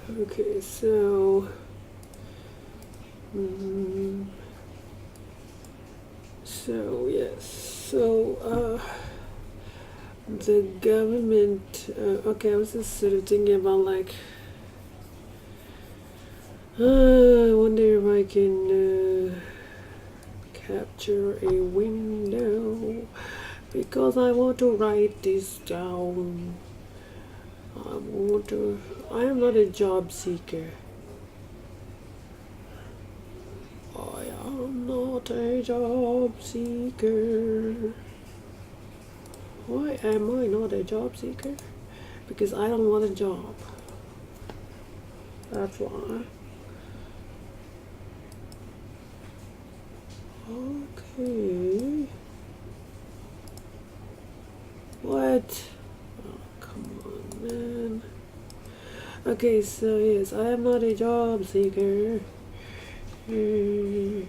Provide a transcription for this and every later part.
Okay, so mm, yes, the government. Okay, I was just sort of thinking about like, I wonder if I can capture a window because I want to write this down. I am not a job seeker. I am not a job seeker. Why am I not a job seeker? Because I don't want a job. That's why. Okay. What? Oh, come on, man. Okay, so yes, I am not a job seeker. Where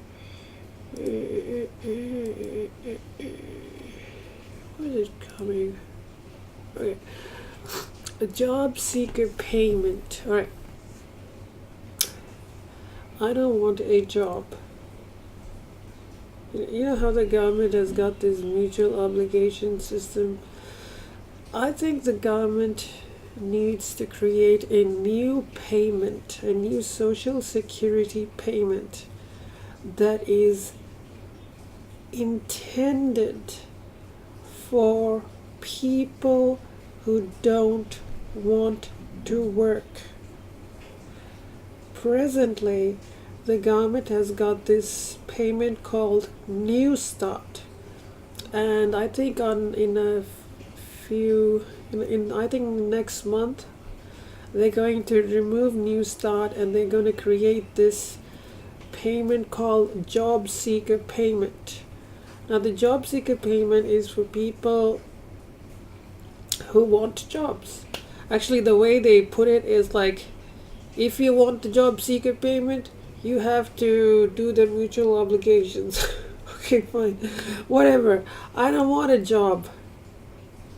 is it coming? Okay. A job seeker payment. Alright. I don't want a job. You know how the government has got this mutual obligation system? I think the government needs to create a new payment, a new social security payment that is intended for people who don't want to work. Presently, the government has got this payment called New Start, and I think I think next month they're going to remove New Start and they're going to create this payment called job seeker payment. Now the job seeker payment is for people who want jobs. Actually, the way they put it is like, if you want the job seeker payment, you have to do the mutual obligations. Okay, fine. Whatever. I don't want a job.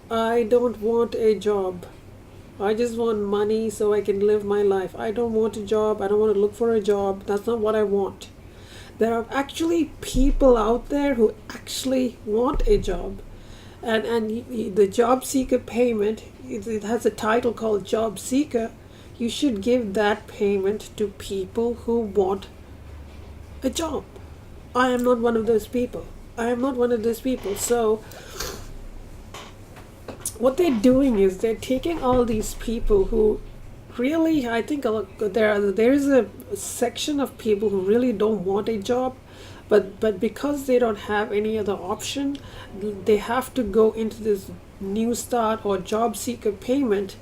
I don't want a job. I just want money so I can live my life. I don't want a job. I don't want to look for a job. That's not what I want. There are actually people out there who actually want a job. And the job seeker payment, it has a title called job seeker. You should give that payment to people who want a job. I am not one of those people. So what they're doing is they're taking all these people who really, I think there is a section of people who really don't want a job, but because they don't have any other option, they have to go into this New Start or job seeker payment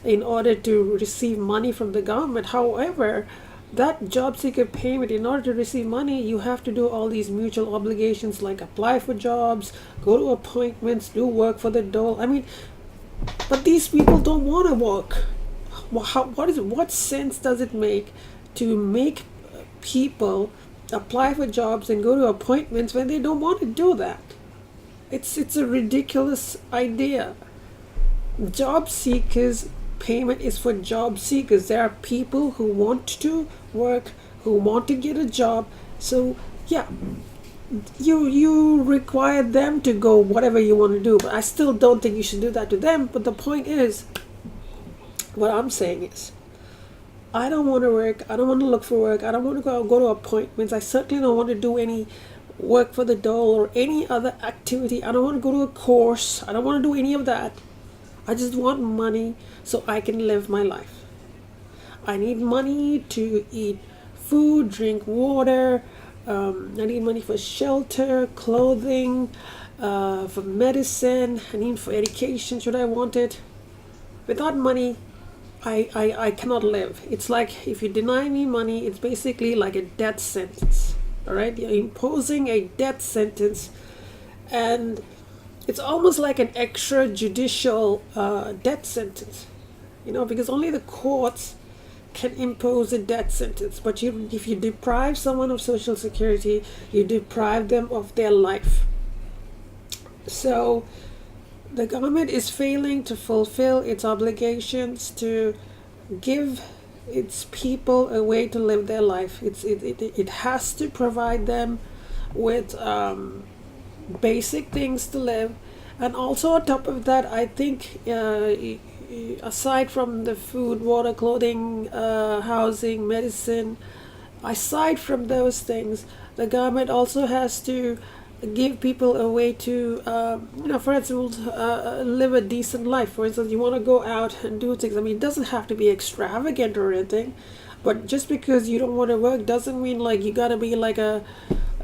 in order to receive money from the government. However, that job seeker payment, in order to receive money, you have to do all these mutual obligations like apply for jobs, go to appointments, do work for the dole. I mean, but these people don't want to work. What sense does it make to make people apply for jobs and go to appointments when they don't want to do that? It's a ridiculous idea. Job seekers payment is for job seekers. There are people who want to work, who want to get a job. So yeah, you require them to go whatever you want to do. But I still don't think you should do that to them. But the point is, what I'm saying is, I don't want to work. I don't want to look for work. I don't want to go to appointments. I certainly don't want to do any work for the dole or any other activity. I don't want to go to a course. I don't want to do any of that. I just want money so I can live my life. I need money to eat food, drink water. I need money for shelter, clothing, for medicine. I need for education should I want it. Without money, I cannot live. It's like if you deny me money, it's basically like a death sentence. All right? You're imposing a death sentence, and it's almost like an extrajudicial death sentence, because only the courts can impose a death sentence. But if you deprive someone of Social Security, you deprive them of their life. So the government is failing to fulfill its obligations to give it's people a way to live their life. It has to provide them with basic things to live, and also on top of that, I think aside from the food, water, clothing, housing, medicine, aside from those things, the government also has to give people a way to, for instance, live a decent life. For instance, you want to go out and do things. I mean, it doesn't have to be extravagant or anything, but just because you don't want to work doesn't mean like you gotta be like a,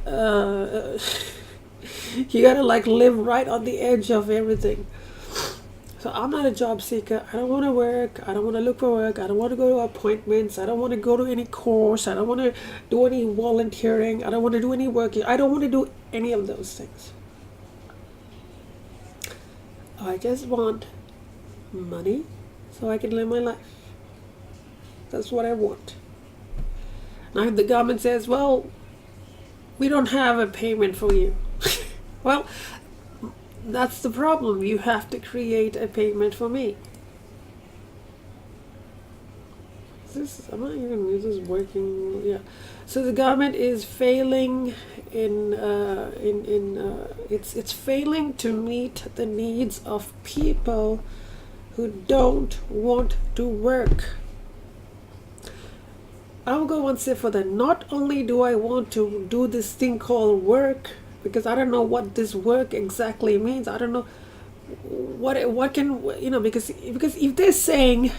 uh, you gotta like live right on the edge of everything. So I'm not a job seeker. I don't want to work. I don't want to look for work. I don't want to go to appointments. I don't want to go to any course. I don't want to do any volunteering. I don't want to do any work. I don't want to do any of those things. I just want money so I can live my life. That's what I want. Now, if the government says, well, we don't have a payment for you, well, that's the problem. You have to create a payment for me. I'm not even, is this working? Yeah. So the government is failing it's failing to meet the needs of people who don't want to work. I'll go one step further. Not only do I want to do this thing called work, because I don't know what this work exactly means. I don't know what can, because if they're saying,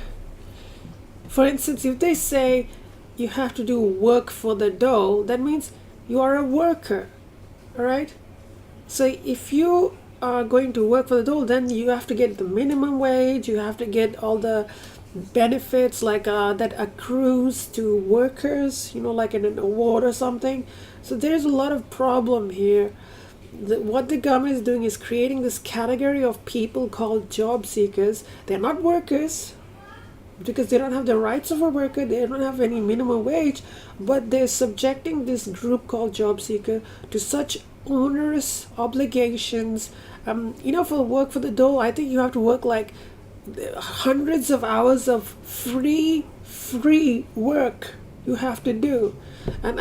for instance, if they say you have to do work for the dough, that means you are a worker, all right? So if you are going to work for the dough, then you have to get the minimum wage, you have to get all the benefits like that accrues to workers, like an award or something. So there's a lot of problem here. What the government is doing is creating this category of people called job seekers. They're not workers because they don't have the rights of a worker, they don't have any minimum wage, but they're subjecting this group called job seeker to such onerous obligations. For work for the dough, I think you have to work like hundreds of hours of free work you have to do, and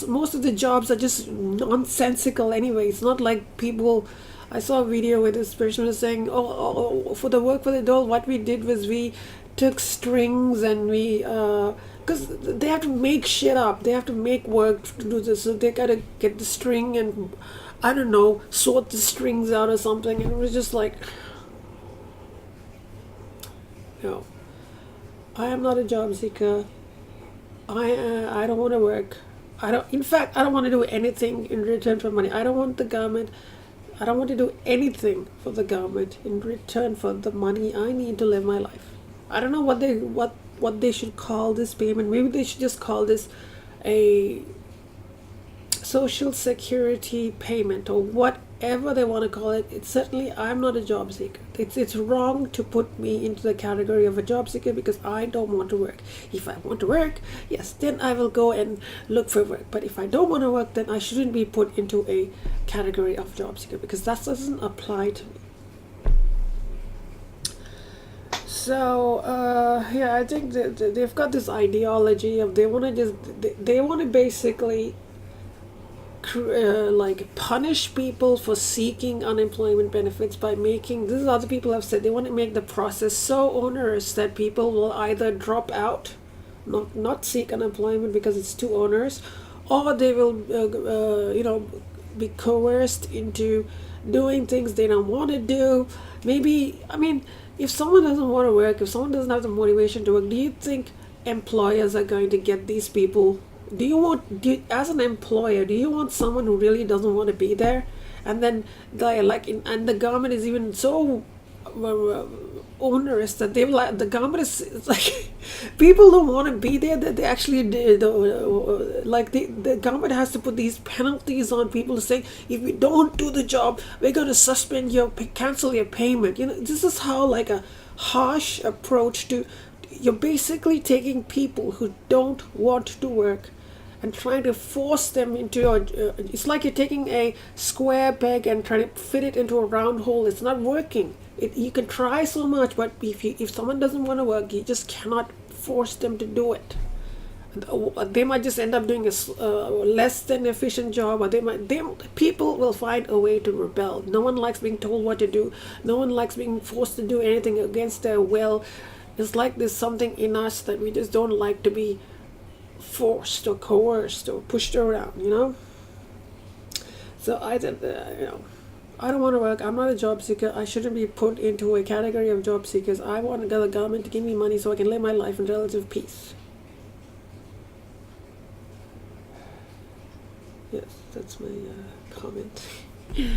most of the jobs are just nonsensical anyway. It's not like people. I saw a video where this person was saying, for the work for the doll, what we did was we took strings and we because they have to make shit up, they have to make work to do this, so they gotta get the string and I don't know, sort the strings out or something, and it was just like, no, I am not a job seeker. I don't want to work. I don't want to do anything in return for money. I don't want the government. I don't want to do anything for the government in return for the money I need to live my life. I don't know what they should call this payment. Maybe they should just call this a social security payment or whatever they want to call it. It's certainly, I'm not a job seeker. It's wrong to put me into the category of a job seeker because I don't want to work. If I want to work, yes, then I will go and look for work. But if I don't want to work, then I shouldn't be put into a category of job seeker because that doesn't apply to me. So I think they've got this ideology of they want to basically like punish people for seeking unemployment benefits by making, this is other people have said, they want to make the process so onerous that people will either drop out, not seek unemployment because it's too onerous, or they will be coerced into doing things they don't want to do. Maybe, if someone doesn't want to work, if someone doesn't have the motivation to work, do you think employers are going to get these people? As an employer, do you want someone who really doesn't want to be there? And then and the government is even so onerous that the government is like, people don't want to be there, that they actually the government has to put these penalties on people saying, if you don't do the job, we're going to cancel your payment. This is how like a harsh approach to, you're basically taking people who don't want to work and trying to force them into your. It's like you're taking a square peg and trying to fit it into a round hole. It's not working. You can try so much, but if someone doesn't want to work, you just cannot force them to do it. They might just end up doing a less than efficient job, or people will find a way to rebel. No one likes being told what to do. No one likes being forced to do anything against their will. It's like there's something in us that we just don't like to be forced or coerced or pushed around, So I said, I don't want to work. I'm not a job seeker. I shouldn't be put into a category of job seekers. I want the government to give me money so I can live my life in relative peace. Yes, that's my comment. Okay.